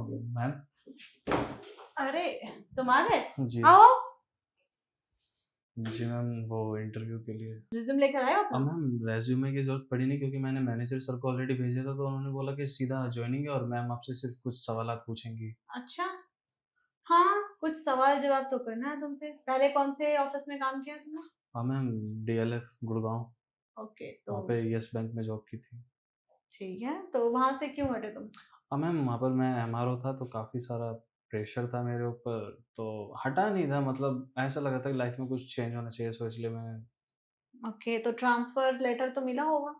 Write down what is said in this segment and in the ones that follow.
Ma'am. अरे तुम आ गए? जी आओ। जी मैम, वो इंटरव्यू के लिए। रिज्यूम लेकर आए हो अपना? मैम रेज्यूमे की ज़रूरत पड़ी नहीं क्योंकि मैंने मैनेजर सर को ऑलरेडी भेजा था, तो उन्होंने बोला कि सीधा ज्वाइनिंग है और मैम आपसे सिर्फ कुछ सवालात पूछेंगी। अच्छा, हाँ कुछ सवाल जवाब तो करना है तुमसे। पहले कौन से ऑफिस में काम किया तुमने? हाँ मैम, डीएलएफ गुड़गांव, ओके, वहाँ तो पे यस बैंक में जॉब की थी। ठीक है, तो वहां से क्यों हटे तुम? हाँ मैम, वहाँ पर मैं एमआरओ था तो काफ़ी सारा प्रेशर था मेरे ऊपर, तो हटा नहीं था, मतलब ऐसा लगा था कि लाइफ में कुछ चेंज होना चाहिए, सो इसलिए मैं। ओके, तो ट्रांसफर लेटर तो मिला होगा?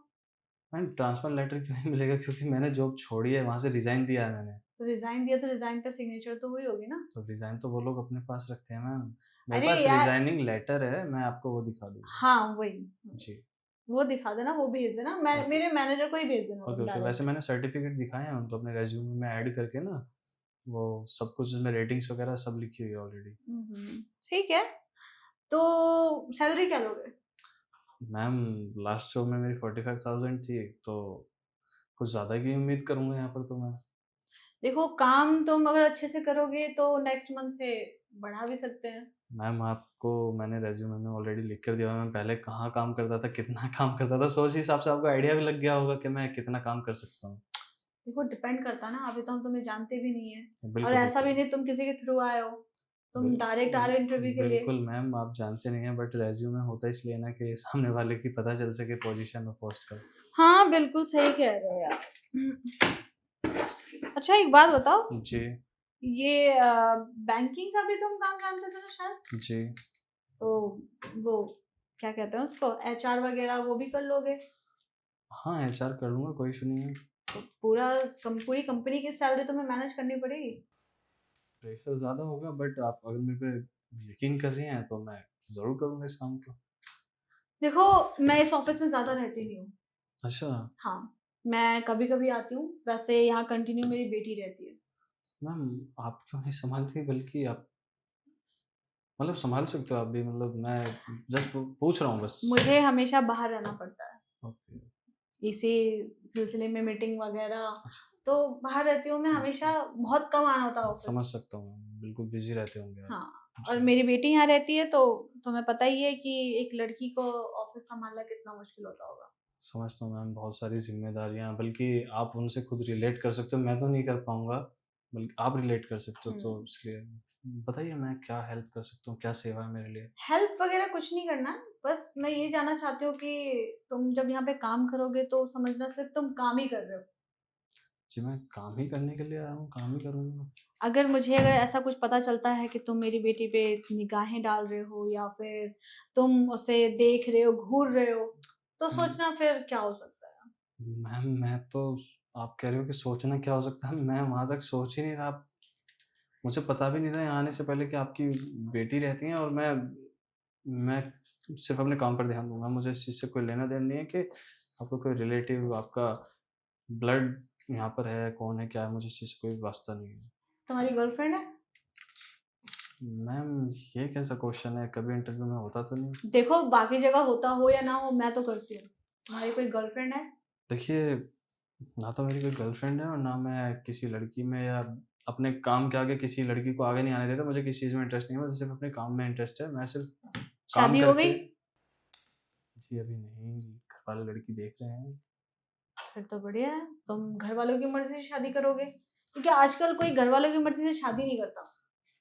मैम ट्रांसफ़र लेटर क्यों नहीं मिलेगा, क्योंकि मैंने जॉब छोड़ी है, वहाँ से रिज़ाइन दिया है मैंने। तो रिजाइन दिया तो रिजाइन पे सिग्नेचर तो हुई होगी ना? तो रिज़ाइन तो वो लोग अपने पास रखते हैं मैम। मेरे अरे पास यार, रिज़ाइनिंग लेटर है, मैं आपको वो दिखा दूँगा। हाँ वही, जी। वो दिखा देना, वो भेज देना। मैं ओके, मेरे मैनेजर को ही भेज देना ओके, ओके। वैसे डायरेक्ट। मैंने सर्टिफ़िकेट दिखाए हैं उनको अपने रिज़्यूमे में ऐड करके ना, वो सब कुछ उसमें रेटिंग्स वगैरह सब लिखी हुई है ऑलरेडी। ठीक है, तो सैलरी क्या लोगे? मैम लास्ट जॉब में मेरी 45,000 थी, तो कुछ ज़्यादा की उम्मीद करूँगा यहाँ पर तो मैं। देखो, काम तुम अगर अच्छे से करोगे तो नेक्स्ट मंथ से बढ़ा भी सकते हैं। मैम आपको मैंने रिज़्यूमे में ऑलरेडी लिख कर दिया हुआ है, मैं पहले कहाँ काम करता था, कितना काम करता था, सो उस हिसाब से आपको आइडिया भी लग गया होगा कि मैं कितना काम कर सकता हूँ। देखो, डिपेंड करता है ना, अभी तो हम तुम्हें जानते भी नहीं है। और बिल्कुल, ऐसा भी बिल्कुल। नहीं तुम किसी के थ्रू आए हो, तुम बिल डायरेक्ट आ रहे हो इंटरव्यू के लिए। बिल्कुल मैम, आप जानते नहीं हैं, बट रिज़्यूमे होता इसलिए ना कि सामने वाले की पता चल सके पोज़ीशन और पोस्ट का। हाँ बिल्कुल सही कह रहे हो यार। अच्छा, एक बात बताओ, जी, ये बैंकिंग का भी तुम काम जानते थे ना शायद? जी। तो वो क्या कहते हैं उसको, एचआर वगैरह वो भी कर लोगे? हाँ, एचआर कर लूँगा, कोई इश्यू नहीं है। तो पूरी कंपनी की सैलरी तुम्हें मैनेज करनी पड़ेगी। प्रेशर ज़्यादा होगा, बट आप अगर मेरे पे यकीन कर रही हैं तो मैं ज़रूर करूँगा इस काम को। देखो, मैं इस ऑफिस में ज्यादा रहती नहीं हूँ। अच्छा, हाँ, मैं कभी कभी आती हूँ, वैसे यहाँ कंटिन्यू मेरी बेटी रहती है। मैम आप क्यों नहीं सँभालती, बल्कि आप मतलब सँभाल सकते हो आप भी, मतलब मैं जस्ट पूछ रहा हूँ बस। मुझे हमेशा बाहर रहना पड़ता है, ओके, इसी सिलसिले में मीटिंग वगैरह। अच्छा। तो बाहर रहती हूँ मैं हमेशा, बहुत कम आना होता है ऑफिस। समझ सकता हूँ मैम, बिल्कुल बिज़ी रहते होंगे आप। हाँ, और जी। मेरी बेटी यहाँ रहती है, तो तुम्हें पता ही है कि एक लड़की को ऑफिस संभालना कितना मुश्किल होता होगा। समझता हूँ मैम, बहुत सारी ज़िम्मेदारियाँ, बल्कि आप उनसे खुद रिलेट कर सकते हो, मैं तो नहीं कर पाऊँगा, बल्कि आप रिलेट कर सकते हो, तो इसलिए बताइए मैं क्या हेल्प कर सकता हूँ, क्या सेवा है मेरे लिए? हेल्प वगैरह कुछ नहीं करना, बस मैं ये जानना चाहती हूँ कि तुम जब यहाँ पे काम करोगे तो समझना सिर्फ तुम काम ही कर रहे हो। जी, मैं काम ही करने के लिए आया हूँ, काम ही करूँगा। अगर ऐसा कुछ पता चलता है कि तुम मेरी बेटी पे निगाहें डाल रहे हो या फिर तुम उसे देख रहे हो, घूर रहे हो, तो हुँ, सोचना फिर क्या हो सकता है। मैम मैं तो आप कह रहे हो कि सोचना क्या हो सकता है, मैं वहाँ तक सोच ही नहीं रहा। मुझे पता भी नहीं था यहाँ आने से पहले कि आपकी बेटी रहती हैं, और मैं सिर्फ़ अपने काम पर ध्यान दूँगा। मुझे इस चीज़ से कोई लेना-देना नहीं है कि आपका कोई रिलेटिव, आपका ब्लड यहाँ पर है, कौन है, क्या है, मुझे इस चीज़ से कोई वास्ता नहीं है। तुम्हारी गर्लफ्रेंड है? मैम ये कैसा क्वेश्चन है? कभी इंटरव्यू में होता तो नहीं। देखो, बाकी जगह होता हो या ना हो, मैं तो करती हूँ। तुम्हारी कोई गर्लफ्रेंड है? देखिए, ना तो मेरी कोई गर्लफ्रेंड है और ना मैं किसी लड़की में या अपने काम के आगे किसी लड़की को आगे नहीं आने देता। मुझे किसी चीज़ में इंटरेस्ट नहीं है, मुझे सिर्फ़ अपने काम में इंटरेस्ट है। मैं सिर्फ़ काम शादी हो करके। गई? जी, अभी नहीं, घरवाले लड़की देख रहे हैं। फिर तो बढ़िया है, तुम घर वालों की मर्जी से शादी करोगे, क्योंकि आजकल कोई घर वालों की मर्जी से शादी नहीं करता।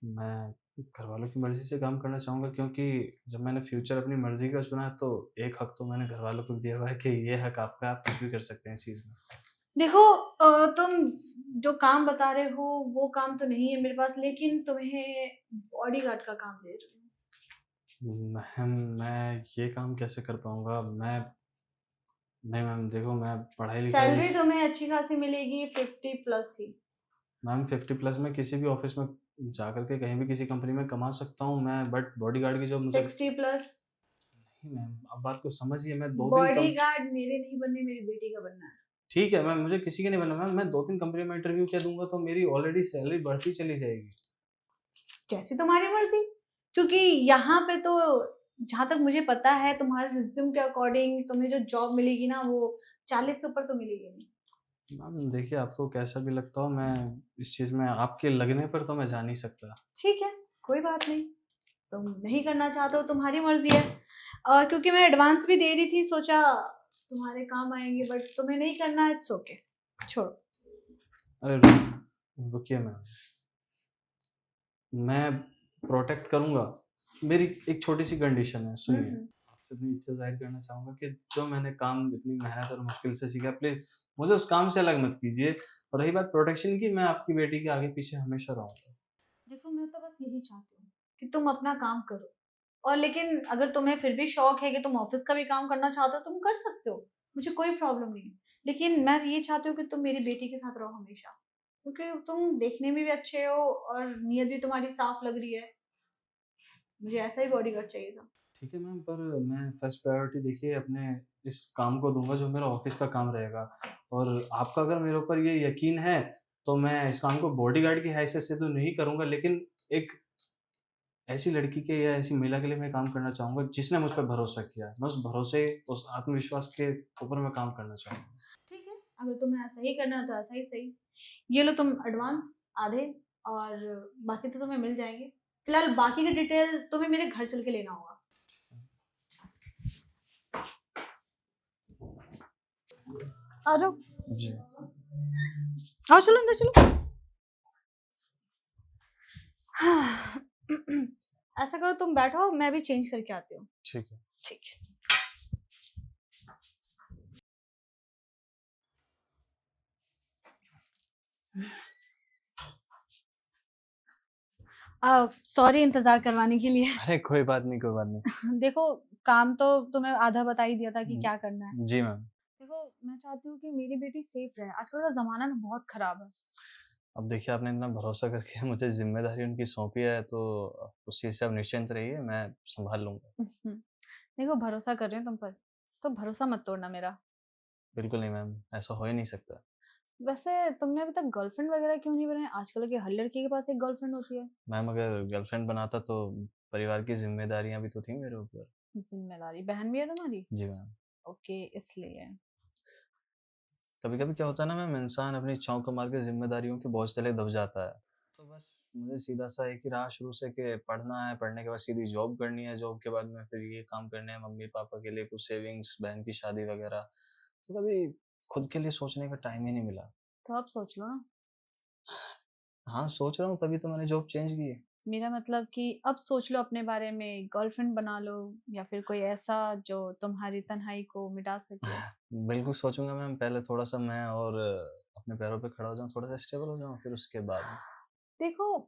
मैं घरवालों की मर्ज़ी से काम करना चाहूँगा, क्योंकि जब मैंने फ्यूचर अपनी मर्ज़ी का चुना है, तो एक हक़ तो मैंने घरवालों को दिया हुआ है कि ये हक़ आपका है, आप कुछ भी कर सकते हैं इस चीज़ में। देखो, तुम जो काम बता रहे हो वो काम तो नहीं है मेरे पास, लेकिन तुम्हें बॉडीगार्ड का काम दे रही हूँ। मैम मैं ये काम कैसे कर पाऊँगा? मैं नहीं मैम, देखो मैं पढ़ाई-लिखाई सैलरी तुम्हें अच्छी खासी मिलेगी, 50 प्लस ही। मैम 50 प्लस मैं किसी भी ऑफ़िस में जाकर के कहीं भी किसी कंपनी में कमा सकता हूँ मैं, बट बॉडीगार्ड की जॉब मुझे 60 प्लस। नहीं मैम, आप बात को समझिए, मैं 2-3 कम बॉडीगार्ड मेरे नहीं बनने, मेरी बेटी का बनना है। ठीक है मैम, मुझे किसी के नहीं बनना मैम, मैं 2-3 कंपनी में इंटरव्यू क्या दूँगा तो मेरी ऑलरेडी सैलरी बढ़ती चली जाएगी। जैसी तुम्हारी मर्जी, क्योंकि यहाँ पे तो जहाँ तक मुझे पता है तुम्हारे रिज्यूम के अकॉर्डिंग तुम्हें जो जॉब मिलेगी ना, वो 40 से ऊपर तो मिलेगी नहीं। मैम देखिए, आपको कैसा भी लगता हो, मैं इस चीज़ में आपके लगने पर तो मैं जा नहीं सकता। ठीक है, कोई बात नहीं। तुम नहीं करना चाहते हो, तुम्हारी मर्ज़ी है। क्योंकि मैं एडवांस भी दे रही थी, सोचा तुम्हारे काम आएँगे, बट तुम्हें नहीं करना है, इट्स ओके, छोड़ो। अरे रुकिए मैम, मैं प्रोटेक्ट करूँगा। मेरी एक छोटी-सी कंडीशन है, हुँ, सुनिए। हुँ। आपसे अपनी इच्छा ज़ाहिर करना चाहूँगा कि जो मैंने काम इतनी मेहनत और मुश्किल से सीखा, प्लीज़ मुझे उस काम से अलग मत कीजिए। और रही बात प्रोटेक्शन की, मैं आपकी बेटी के आगे-पीछे हमेशा रहूँगा। देखो, मैं तो बस यही चाहती हूँ कि तुम अपना काम करो, और लेकिन अगर तुम्हें फिर भी शौक है कि तुम ऑफ़िस का भी काम करना चाहते हो, तुम कर सकते हो। मुझे कोई प्रॉब्लम नहीं है। लेकिन मैं ये चाहती हूँ कि तुम मेरी बेटी के साथ रहो हमेशा। क्योंकि तुम देखने में भी अच्छे हो और नीयत भी तुम्हारी साफ़ लग रही है। मुझे ऐसा ही बॉडीगार्ड चाहिए था। ठीक है मैम, पर मैं फर्स्ट प्रायोरिटी देखिए अपने इस काम को दूँगा जो मेरा ऑफ़िस का काम रहेगा। और आपका अगर मेरे ऊपर ये यकीन है, तो मैं इस काम को बॉडीगार्ड की हैसियत से तो नहीं करूँगा, लेकिन एक ऐसी लड़की के या ऐसी महिला के लिए मैं काम करना चाहूँगा जिसने मुझ पे भरोसा किया है। मैं उस भरोसे, उस आत्मविश्वास के ऊपर मैं काम करना चाहूँगा। ठीक है, अगर तुम्हें ऐसा ही करना है तो ऐसा ही सही। ये लो तुम एडवांस आधे, और बाकी तो तुम्हें मिल जाएँगे। फिलहाल बाकी की डिटेल तुम्हें मेरे घर चल के लेना होगा। आ जाओ। जी, आओ, चलो अंदर चलो। हाँ। ऐसा करो, तुम बैठो, मैं भी चेंज करके आती हूँ। ठीक है। ठीक है। सॉरी इंतज़ार करवाने के लिए। अरे कोई बात नहीं, कोई बात नहीं। देखो, काम तो तुम्हें आधा बता ही दिया था कि हुँ, क्या करना है। जी मैम। देखो, मैं चाहती हूँ कि मेरी बेटी सेफ रहे। आजकल का ज़माना ना बहुत खराब है। अब देखिए, आपने इतना भरोसा करके मुझे ज़िम्मेदारी उनकी सौंपी है, तो उस चीज़ से आप निश्चिंत रहिए, मैं सँभाल लूँगा। देखो, भरोसा कर रही हूँ तुम पर, तो भरोसा मत तोड़ना मेरा। बिल्कुल नहीं मैम, ऐसा हो ही नहीं सकता। वैसे तुमने अभी तक गर्लफ्रेंड वगैरह क्यों नहीं बनाई? आजकल के हर लड़की के पास एक गर्लफ्रेंड होती है। मैम अगर गर्लफ्रेंड बनाता तो परिवार की ज़िम्मेदारियाँ भी तो थी मेरे ऊपर। ज़िम्मेदारी बहन भी है तुम्हारी? जी मैम। ओके, इसलिए। कभी-कभी क्या होता है ना मैम, इंसान अपनी इच्छाओं को मार के ज़िम्मेदारियों के बोझ तले दब जाता है। तो बस मुझे सीधा-सा एक ही रहा शुरू से कि पढ़ना है, पढ़ने के बाद सीधी जॉब करनी है, जॉब के बाद में फिर ये काम करने हैं, मम्मी-पापा के लिए कुछ सेविंग्स, बहन की शादी वगैरह। तो कभी खुद के लिए सोचने का टाइम ही नहीं मिला। तो अब सोच लो ना। हाँ, सोच रहा हूँ, तभी तो मैंने जॉब चेंज की है। मेरा मतलब कि अब सोच लो अपने बारे में, गर्लफ्रेंड बना लो, या फिर कोई ऐसा जो तुम्हारी तन्हाई को मिटा सके। बिल्कुल सोचूँगा मैम, पहले थोड़ा-सा मैं और अपने पैरों पे खड़ा हो जाऊँ, थोड़ा-सा स्टेबल हो जाऊँ, फिर उसके बाद। देखो,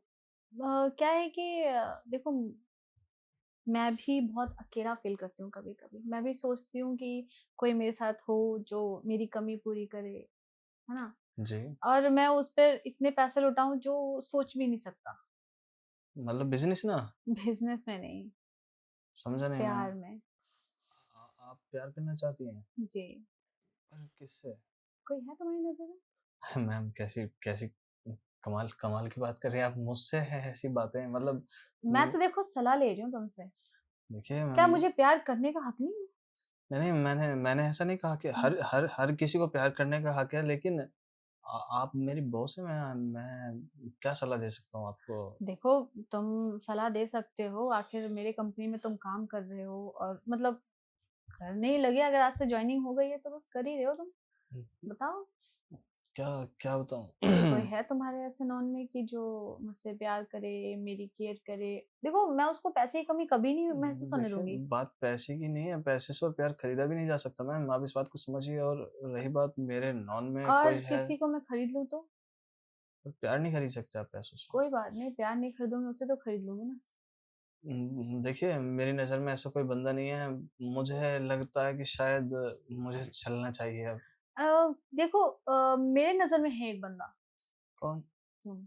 क्या है कि देखो, मैं भी बहुत अकेला फ़ील करती हूँ कभी-कभी। मैं भी सोचती हूँ कि कोई मेरे साथ हो जो मेरी कमी पूरी करे, है ना? जी, और मैं उस पे इतने पैसे लुटाऊँ जो सोच भी नहीं सकता। मतलब बिज़नेस ना? बिज़नेस में नहीं, समझा नहीं मैम। प्यार में। आप प्यार करना चाहती हैं? जी। पर किससे? कोई है तुम्हारी नज़र में? मैम कैसी कैसी कमाल कमाल की बात कर रही हैं आप मुझसे है ऐसी बातें मतलब मैं तो देखो सलाह ले रही हूँ तुमसे। देखिए क्या मैम मुझे प्यार करने का हक नहीं है? नहीं, नहीं मैंने ऐसा नहीं कहा कि हुँ। हर किसी को प्यार करने का हक है लेकिन आप मेरी बॉस है मैं क्या सलाह दे सकता हूँ आपको? देखो, तुम सलाह दे सकते हो, आखिर मेरे कंपनी में तुम काम कर रहे हो, और मतलब करने ही लगे, अगर आज से जॉइनिंग हो गई है तो बस कर ही रहे हो तुम। बताओ, क्या क्या कोई बताऊँ? है तुम्हारे ऐसे नॉन में कि जो मुझसे प्यार करे, मेरी केयर करे? देखो, मैं उसको पैसे की कमी कभी नहीं महसूस होने देखिए दूँगी। बात पैसे की नहीं है, पैसे से और प्यार खरीदा भी नहीं जा सकता मैम, आप इस बात को समझिए और रही बात मेरे नॉन में और कोई है, किसी को मैं खरीद लूँ तो? तो प्यार नहीं खरीद सकते आप पैसों से। कोई बात नहीं, प्यार नहीं खरीदूँगी, उसे तो खरीद लूँगी ना। देखिए मेरी नज़र में ऐसा कोई बंदा नहीं है, मुझे लगता है कि शायद मुझे चलना चाहिए अब। अ, देखो, मेरे नज़र में है एक बंदा। कौन? तुम।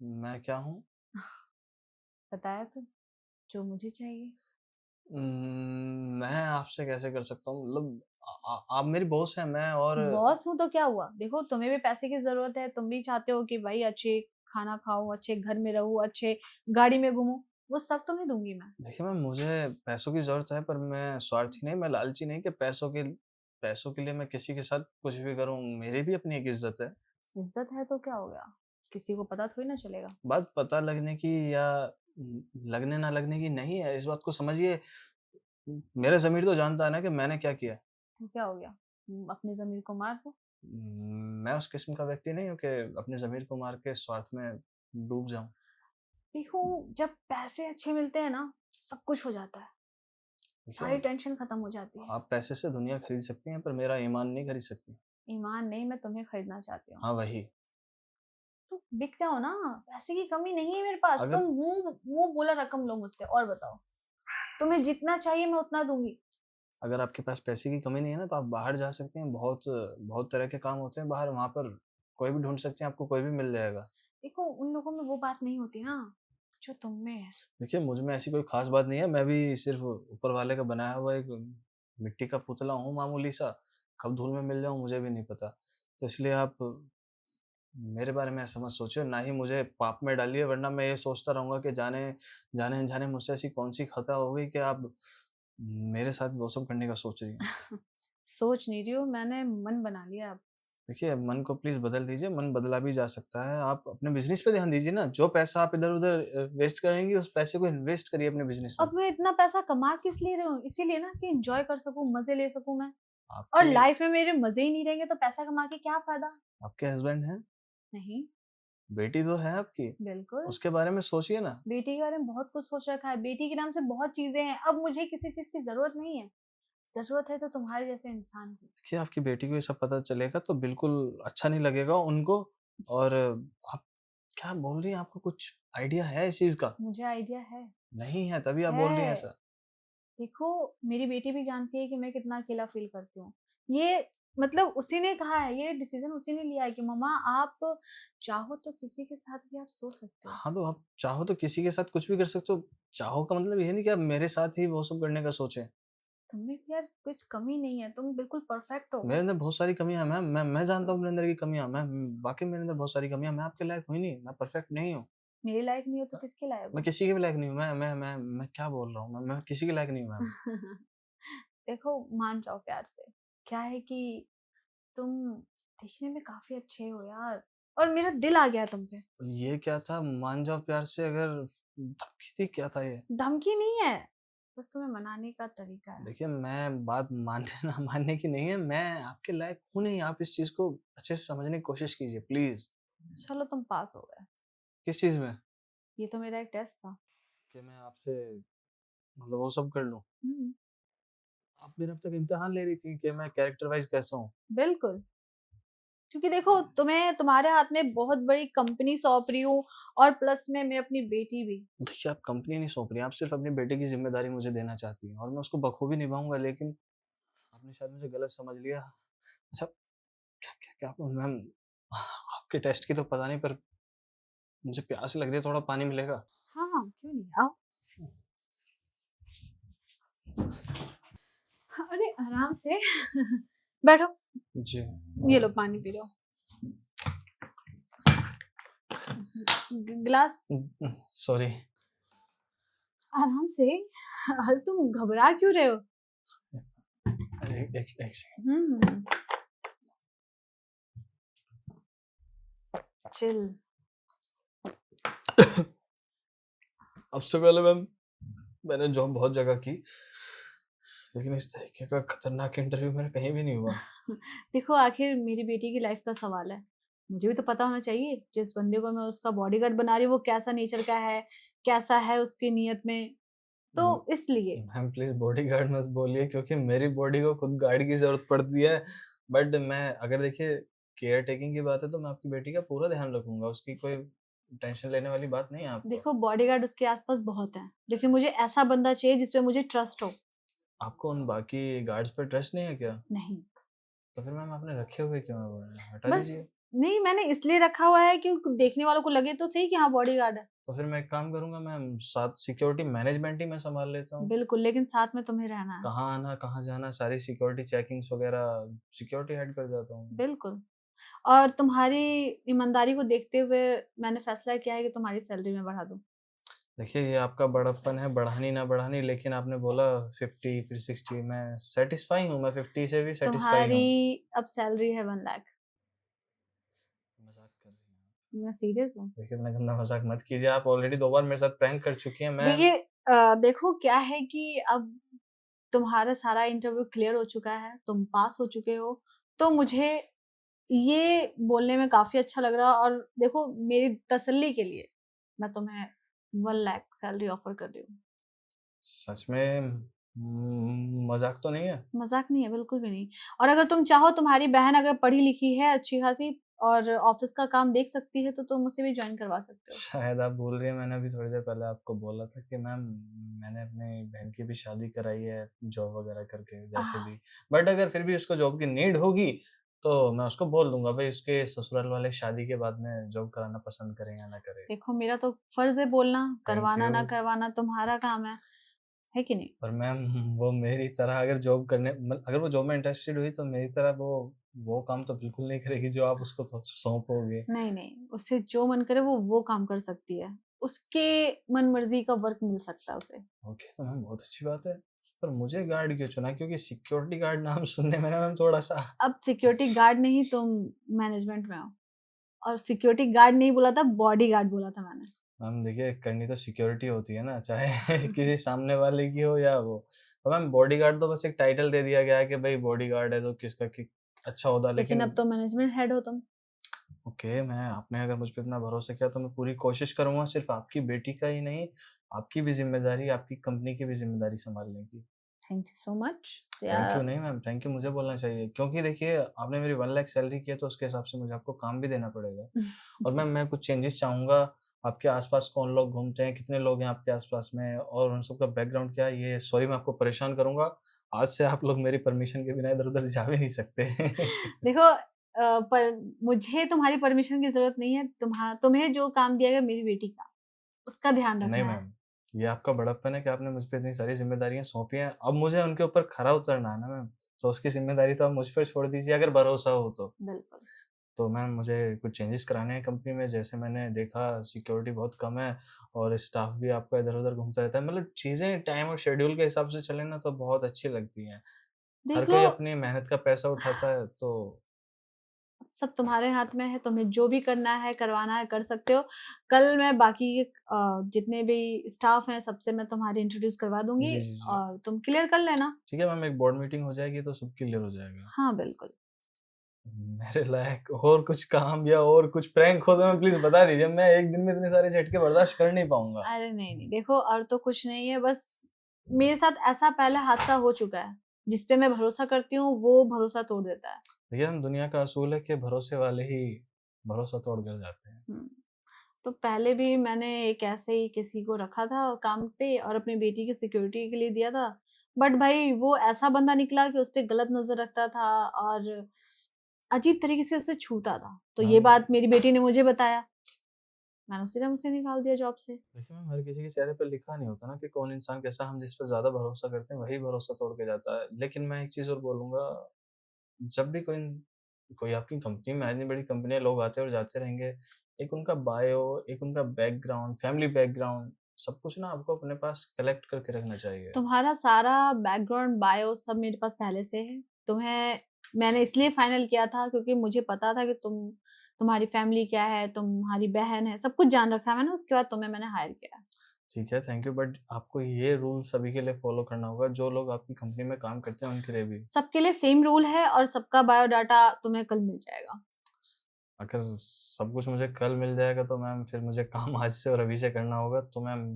मैं क्या हूँ? बताया तो, जो मुझे चाहिए। मैं आपसे कैसे कर सकता हूँ मतलब आप मेरी बॉस हैं मैं और बॉस हूँ तो क्या हुआ? देखो, तुम्हें भी पैसे की ज़रूरत है, तुम भी चाहते हो कि भाई अच्छे खाना खाऊँ, अच्छे घर में रहूँ, अच्छे गाड़ी में घूमूँ, वो सब तुम्हें दूँगी मैं। देखिए मैम मुझे पैसों की ज़रूरत है पर मैं स्वार्थी नहीं, मैं लालची नहीं कि पैसों के पैसों के लिए मैं किसी के साथ कुछ भी करूँ, मेरी भी अपनी एक इज़्ज़त है। इज्जत है तो क्या हो गया, किसी को पता थोड़ी ना चलेगा। बात पता लगने की या लगने ना लगने की नहीं है, इस बात को समझिए। मेरा ज़मीर तो जानता है ना कि मैंने क्या किया है। तो क्या हो गया, अपने जमीर को मार दो। मैं उस किस्म का व्यक्ति नहीं हूँ कि अपने ज़मीर को मार के स्वार्थ में डूब जाऊँ। देखो, जब पैसे अच्छे मिलते हैं ना, सब कुछ हो जाता है, देखिए, सारी टेंशन खत्म हो जाती है। आप पैसे से दुनिया खरीद सकती हैं, पर मेरा ईमान नहीं खरीद सकती। ईमान नहीं, मैं तुम्हें खरीदना चाहती हूँ। हाँ, वही। तो बिक जाओ ना, पैसे की कमी नहीं है मेरे पास, अगर तुम मुंह मुंह बोला रकम लो मुझसे और बताओ, तुम्हें जितना चाहिए मैं उतना दूंगी। अगर आपके पास पैसे की कमी नहीं है ना, तो आप बाहर जा सकती हैं। बहुत बहुत तरह के काम होते हैं बाहर, वहाँ पर कोई भी ढूँढ सकती हैं, आपको कोई भी मिल जाएगा। देखो, उन लोगों में वो बात नहीं होती ना जो तुम में है। देखिए, मुझ में ऐसी कोई ख़ास बात नहीं है, मैं भी सिर्फ़ ऊपर वाले का बनाया हुआ एक मिट्टी का पुतला हूँ मामूली-सा, कब धूल में मिल जाऊँ मुझे भी नहीं पता। तो इसलिए आप मेरे बारे में ऐसा मत सोचिए, ना ही मुझे पाप में डालिए, वरना मैं ये सोचता रहूँगा कि जाने-अनजाने मुझसे ऐसी कौन-सी ख़ता हो गई कि आप मेरे साथ वो सब करने का सोच रही हैं। सोच नहीं रही हूँ, मैंने मन बना लिया अब। देखिए, मन को प्लीज़ बदल दीजिए, मन बदला भी जा सकता है। आप अपने बिज़नेस पे ध्यान दीजिए ना, जो पैसा आप इधर-उधर वेस्ट करेंगी, उस पैसे को इन्वेस्ट करिए अपने बिज़नेस में। अब मैं इतना पैसा कमा किस लिए रही हूँ, इसीलिए ना कि एंजॉय कर सकूं, मजे ले सकूं मैं। और आपके लाइफ में मेरे मजे ही नहीं रहेंगे तो पैसा कमा के क्या फायदा। आपके हस्बैंड हैं, नहीं। बेटी तो है आपकी, बिल्कुल। उसके बारे में सोचिए ना। बेटी के बारे में बहुत कुछ सोच रखा है, बेटी के नाम से बहुत चीजें हैं, अब मुझे किसी चीज की जरूरत नहीं है। जरूरत है तो तुम्हारे जैसे इंसान की। देखिए, आपकी बेटी को ये सब पता चलेगा तो बिल्कुल अच्छा नहीं लगेगा उनको। और आप क्या बोल रही हैं? आपको कुछ आइडिया है इस चीज़ का? मुझे आइडिया है। नहीं है, तभी आप बोल रही हैं है। ऐसा। देखो, मेरी बेटी भी जानती है कि मैं कितना अकेला फील करती हूँ। ये मतलब उसी ने कहा है, ये डिसीजन उसी ने लिया है कि मम्मा आप चाहो तो किसी के साथ भी आप सो सकते हो। हाँ, तो आप चाहो तो किसी के साथ कुछ भी कर सकते हो। चाहो का मतलब ये नहीं कि आप मेरे साथ ही वो सब करने का सोचें। तुम्हें भी यार कुछ कमी नहीं है, तुम बिल्कुल परफेक्ट हो। मेरे अंदर बहुत सारी कमियाँ हैं मैम, मैं जानता हूँ अपने अंदर की कमियाँ। मैं वाक़ई मेरे अंदर बहुत सारी कमियाँ हैं, मैं आपके लायक हूँ ही नहीं, मैं परफेक्ट नहीं हूँ। मेरे लायक नहीं हो तो किसके लायक मैं हो? किसी के भी लायक नहीं हूँ। मैं क्या बोल रहा हूँ? मैं किसी के लायक नहीं हूँ मैम। देखो, मान जाओ प्यार से। क्या है कि तुम दिखने में काफ़ी अच्छे हो यार, और मेरा दिल आ गया तुम पे। ये क्या था? मान जाओ प्यार से, अगर धमकी थी, क्या था ये? धमकी नहीं है, बस तुम्हें मनाने का तरीका है। देखिए, मैं बात मानने ना मानने की नहीं है, मैं आपके लायक हूँ नहीं। आप इस चीज़ को अच्छे से समझने की कोशिश कीजिए प्लीज़। चलो, तुम पास हो गए। किस चीज़ में? ये तो मेरा एक टेस्ट था। कि मैं आपसे मतलब वो सब कर लूँ? हुँ, आप मेरे अब तक इम्तिहान ले रही थी कि मैं कैरेक्टर वाइज़ कैसा हूँ। बिल्कुल। क्योंकि देखो, तुम्हें तुम्हारे हाथ में बहुत बड़ी कंपनी सौंप रही हूँ, और प्लस में मैं अपनी बेटी भी। देखिए, आप कंपनी नहीं सौंप रही हैं, आप सिर्फ़ अपने बेटे की ज़िम्मेदारी मुझे देना चाहती हैं और मैं उसको बखूबी निभाऊँगा, लेकिन आपने शायद मुझे गलत समझ लिया। अच्छा, क्या क्या क्या मैम, आपके टेस्ट की तो पता नहीं, पर मुझे प्यास लग रही है, थोड़ा पानी मिलेगा? हाँ, हाँ, क्यों नहीं? आओ। हाँ, अरे आराम से। बैठो। जी। ये लो पानी पी लो। गिलास। सॉरी। आराम से। अरे तुम घबरा क्यों रहे हो? एक एक सेकंड। हम्म। चिल। अब से पहले मैम, मैंने जॉब बहुत जगह की, लेकिन इस तरीके का खतरनाक इंटरव्यू मेरा कहीं भी नहीं हुआ। देखो, आखिर मेरी बेटी की लाइफ का सवाल है, मुझे भी तो पता होना चाहिए जिस बंदे को मैं उसका बॉडीगार्ड बना रही हूँ वो कैसा नेचर का है, कैसा है उसकी नीयत में, तो मैम इसलिए। मैम प्लीज़ बॉडीगार्ड मत बोलिए, क्योंकि मेरी बॉडी को खुद गार्ड की ज़रूरत पड़ती है। बट मैं अगर देखिए केयर टेकिंग की बात है, तो मैं आपकी बेटी का पूरा ध्यान रखूँगा, उसकी कोई टेंशन लेने वाली बात नहीं है आपको। देखो, बॉडीगार्ड उसके आसपास बहुत है, लेकिन मुझे ऐसा बंदा चाहिए जिसपे मुझे ट्रस्ट हो। आपको उन बाकी गार्ड्स पे ट्रस्ट नहीं है क्या? नहीं। तो फिर मैम आपने रखे हुए क्यों हैं वो? हटा बस। दीजिए। नहीं, मैंने इसलिए रखा हुआ है कि देखने वालों को लगे तो सही कि हाँ बॉडीगार्ड है। तो फिर मैं एक काम करूँगा मैम, साथ सिक्योरिटी मैनेजमेंट ही मैं सँभाल लेता हूँ। बिल्कुल, लेकिन साथ में तुम्हें रहना है। कहाँ आना, कहाँ जाना, सारी सिक्योरिटी चेकिंग्स वग़ैरह सिक्योरिटी हेड कर जाता हूँ। बिल्कुल। और तुम्हारी ईमानदारी को देखते हुए मैंने फैसला किया है कि तुम्हारी सैलरी मैं बढ़ा दूँ। देखिए ये आपका बड़प्पन है, बढ़ानी ना बढ़ानी, लेकिन आपने बोला 50 फिर 60, मैं सैटिस्फाई हूँ, मैं 50 से भी सैटिस्फाई तुम्हारी हूँ। अब सैलरी है 1 लाख। मज़ाक कर रही हैं आप। मैं सीरियस हूँ। देखिए इतना गंदा मज़ाक मत कीजिए, आप ऑलरेडी 2 बार मेरे साथ प्रैंक कर चुकी हैं, मैं देखिए देखो क्या है कि अब तुम्हारा सारा इंटरव्यू क्लियर हो चुका है, तुम पास हो चुके हो, तो मुझे ये बोलने में काफ़ी अच्छा लग रहा है और देखो मेरी तसल्ली के लिए मैं तुम्हें 1 लाख सैलरी ऑफ़र कर रही हूँ। सच में मज़ाक तो नहीं है? मज़ाक नहीं है, बिल्कुल भी नहीं। और अगर तुम चाहो तुम्हारी बहन अगर पढ़ी-लिखी है अच्छी-खासी और ऑफ़िस का काम देख सकती है, तो तुम उसे भी जॉइन करवा सकते हो। शायद आप भूल रही हैं, मैंने अभी थोड़ी देर पहले आपको बोला था कि मैम मैंने अपनी बहन की भी शादी कराई है, जॉब वगैरह करके जैसे आह! भी। बट अगर फिर भी उसको जॉब की नीड होगी, तो मैं उसको बोल दूँगा भई उसके ससुराल वाले शादी के बाद में जॉब कराना पसंद करें या ना करें। देखो मेरा तो फ़र्ज़ है बोलना, थैंक करवाना यू। ना करवाना तुम्हारा काम है कि नहीं? पर मैम वो मेरी तरह अगर जॉब करने अगर वो जॉब में इंटरेस्टेड हुई तो मेरी तरह वो काम तो बिल्कुल नहीं करेगी जो आप उसको सौंपोगे। नहीं, नहीं, उसे जो मन करे वो काम कर सकती है। उसके मन-मर्ज़ी का वर्क मिल सकता है उसे। ओके, तो मैम बहुत अच्छी बात है। पर मुझे गार्ड क्यों चुना? क्योंकि सिक्योरिटी गार्ड नाम सुनने में ना मैम थोड़ा-सा अब सिक्योरिटी गार्ड नहीं तुम मैनेजमेंट में हो और सिक्योरिटी गार्ड नहीं बोला था, बॉडीगार्ड बोला था मैंने। मैम देखिए करनी तो सिक्योरिटी होती है ना, चाहे किसी सामने वाले की हो या वो। तो मैम बॉडीगार्ड तो बस एक टाइटल दे दिया गया है कि भई बॉडीगार्ड है तो किसका कि अच्छा ओहदा, लेकिन लेकिन अब तो मैनेजमेंट हेड हो तुम। ओके, मैं आपने अगर मुझ पे इतना भरोसा किया तो मैं पूरी कोशिश करूँगा सिर्फ़ आपकी बेटी का ही नहीं, आपकी भी ज़िम्मेदारी, आपकी कंपनी की भी ज़िम्मेदारी सँभालने की। Thank you so much. Thank you यार नहीं मैम, थैंक यू मुझे बोलना चाहिए क्योंकि देखिए आपने मेरी 1 लाख सैलरी की है तो उसके हिसाब से मुझे आपको काम भी देना पड़ेगा। और मैम मैं कुछ चेंजेस चाहूँगा, आपके आस-पास कौन लोग घूमते हैं, कितने लोग हैं आपके आस-पास में और उन सबका बैकग्राउंड क्या है, ये सॉरी मैं आपको परेशान करूँगा। आज से आप लोग मेरी परमिशन के बिना इधर-उधर जा भी नहीं सकते। देखो पर मुझे तुम्हारी परमिशन की ज़रूरत नहीं है। तुम्हें जो काम दिया गया मेरी बेटी का, उसका ध्यान नहीं रखना है। मैम, ये आपका बड़प्पन है कि आपने मुझ पे इतनी सारी ज़िम्मेदारियाँ सौंपी हैं। अब मुझे उनके ऊपर खरा उतरना है ना मैम, तो उसकी ज़िम्मेदारी तो आप मुझ पे छोड़ दीजिए अगर भरोसा हो तो। बिल्कुल। तो मैम मुझे कुछ चेंजेस कराने हैं कंपनी में, जैसे मैंने देखा सिक्योरिटी बहुत कम है और स्टाफ भी आपका इधर-उधर घूमता रहता है। मतलब चीज़ें टाइम और शेड्यूल के हिसाब से चले ना तो बहुत अच्छी लगती हैं। हर देख लो कोई अपनी मेहनत का पैसा उठाता है तो सब तुम्हारे हाथ में है, तुम्हें जो भी करना है, करवाना है, कर सकते हो। कल मैं बाकी जितने भी स्टाफ हैं, सबसे मैं तुम्हारी इंट्रोड्यूस करवा दूँगी जी, जी, जी। और तुम क्लियर कर लेना। ठीक है मैम, एक बोर्ड मीटिंग हो जाएगी तो सब क्लियर हो जाएगा। हाँ, बिल्कुल। मेरे लायक और कुछ काम या और कुछ प्रैंक हो तो मैं प्लीज़ बता दीजिए, मैं एक दिन में इतने सारे झटके बर्दाश्त कर नहीं पाऊँगा। अरे नहीं, नहीं, देखो और तो कुछ नहीं है, बस मेरे साथ ऐसा पहले हादसा हो चुका है, जिस पे मैं भरोसा करती हूँ, वो भरोसा तोड़ देता है। देखिए हम दुनिया का असूल है कि भरोसे वाले ही भरोसा तोड़ कर जाते हैं। हुँ। तो पहले भी मैंने एक ऐसे ही किसी को रखा था काम पे और अपनी बेटी की सिक्योरिटी के लिए दिया था। बट भाई वो ऐसा बंदा निकला कि उस पे गलत नज़र रखता था और अजीब तरीके से उसे छूता था। तो ये मैम बात मेरी बेटी ने मुझे बताया। मैंने उसी टाइम उसे निकाल दिया जॉब से। देखिए मैम हर किसी के चेहरे पे लिखा नहीं होता ना कि कौन इंसान कैसा, हम जिस पे ज़्यादा भरोसा करते हैं वही भरोसा तोड़ के जाता है। लेकिन मैं एक चीज़ और बोलूँगा, जब भी कोई कोई आपकी कंपनी में इतनी बड़ी कंपनी है, लोग आते और जाते रहेंगे। एक उनका बायो, एक उनका बैकग्राउंड, फैमिली बैकग्राउंड सब कुछ ना आपको अपने पास कलेक्ट करके रखना चाहिए। तुम्हारा सारा बैकग्राउंड, बायो सब मेरे पास पहले से है। तुम्हें मैंने इसलिए फाइनल किया था क्योंकि मुझे पता था कि तुम्हारी फैमिली क्या है, तुम्हारी बहन है, सब कुछ जान रखा है मैंने, उसके बाद तुम्हें मैंने हायर किया। ठीक है, थैंक यू बट आपको ये रूल सभी के लिए फ़ॉलो करना होगा, जो लोग आपकी कंपनी में काम करते हैं उनके लिए भी। सबके लिए सेम रूल है और सबका बायोडाटा तुम्हें कल मिल जाएगा। अगर सब कुछ मुझे कल मिल जाएगा तो मैम फिर मुझे काम आज से और अभी से करना होगा। तो मैम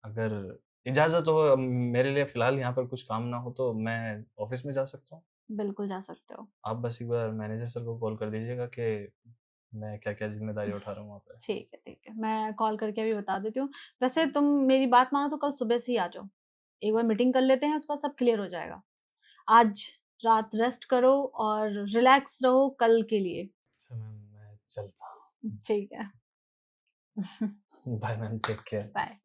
अगर इजाज़त हो मेरे लिए फ़िलहाल यहाँ पर कुछ काम ना हो तो मैं ऑफ़िस में जा सकता हूँ? बिल्कुल जा सकते हो। आप बस एक बार मैनेजर सर को कॉल कर दीजिएगा कि मैं क्या-क्या ज़िम्मेदारी उठा रहा हूँ वहाँ पे। ठीक है, ठीक है। मैं कॉल करके अभी बता देती हूँ। वैसे तुम मेरी बात मानो तो कल सुबह से ही आ जाओ। एक बार मीटिंग कर लेते हैं, उसके बाद सब क्लियर हो जाएगा। आज रात रेस्ट करो और रिलैक्स रहो कल के लिए। अच्छा मैम मैं चलता हूँ। ठीक है। Bye ma'am, take care. Bye.